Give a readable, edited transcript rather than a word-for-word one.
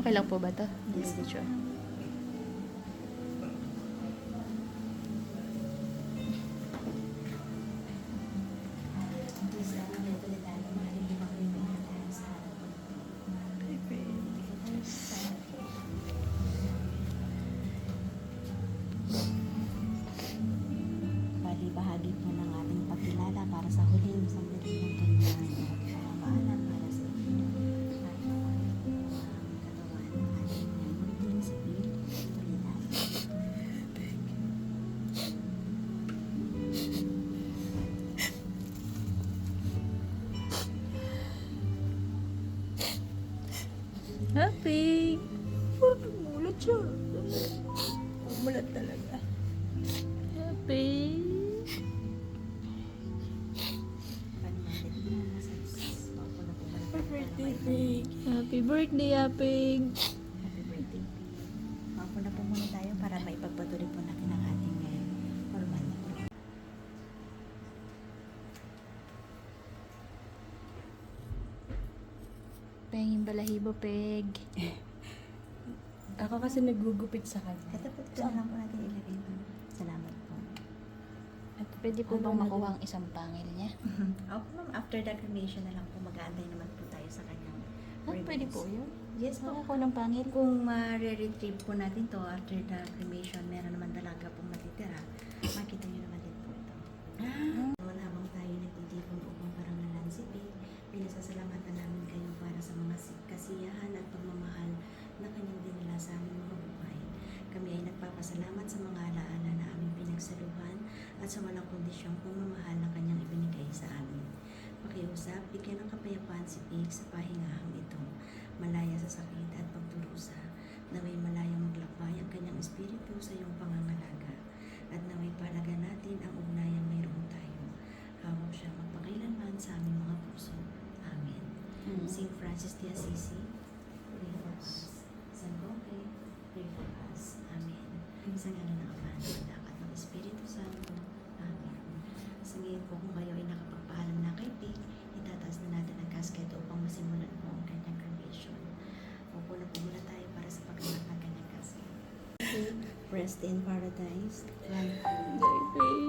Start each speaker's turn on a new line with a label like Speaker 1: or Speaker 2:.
Speaker 1: Okay lang po ba to?
Speaker 2: Yes.
Speaker 1: Picture.
Speaker 2: Please, may tuloy tayo. Mahalin mo kami may hatayan sa harap mo. Bali, bahagi po ng ating pagkilala para sa huling sandali ng kanyang pamamahalan para sa inyo. At ang katawan ng ating munting si Bill Toledano.
Speaker 1: Happy!
Speaker 2: Mulat siya. Mulat talaga.
Speaker 1: Happy! Happy birthday, Happy!
Speaker 2: Happy birthday. Mapo na po muna tayo para maipagpatuloy po natin ang ating formal na program.
Speaker 1: Penging balahibo, Peg.
Speaker 3: Ako kasi nagugupit sa kanya.
Speaker 2: Ito po, ito na lang po natin ilagay po. Salamat po.
Speaker 1: At pwede po bang makuha ang isang pangil niya?
Speaker 2: Opo ma'am, after the cremation na lang po, mag-aantay naman po tayo sa kanyang
Speaker 1: Pwede po yun?
Speaker 2: Yes po.
Speaker 1: Ako ng pangil.
Speaker 2: Kung ma-retrieve po natin to after the cremation, meron naman talaga pong matitira. Makita niyo naman din po ito. Noon habang tayo nagtitipon upang parangalan si Pig, pinasasalamatan namin kayo para sa mga kasiyahan at pagmamahal na kanyang dinala sa aming mga buhay. Kami ay nagpapasalamat sa mga alaala na aming pinagsaluhan at sa walang kondisyong pagmamahal na kanyang ibinigay sa amin. Pakiusap, bigyan ng kapayapaan si Pig sa pahingahang ito, malaya sa sakit at pagdurusa, naway malayang maglakbay ang kanyang espiritu sa iyong pangangalaga, at naway palaga natin ang ugnayang mayroon tayo. Hawak siya magpakailanman sa aming mga puso. Amen. Saint Francis de Assisi, pray for us. San Roque, pray for us. Amen. Sa ngalan ng Ama, ng Anak at ng Espiritu Santo. Amen. Sa ngayon po, kung kayo ay nakapagpaalam na kay Pig, itataas na natin ang casket upang masimulan po ang kanyang cremation. Upo na po muna tayo para sa pagkakat ng kanyang casket. Rest in paradise. Grant
Speaker 1: Happy!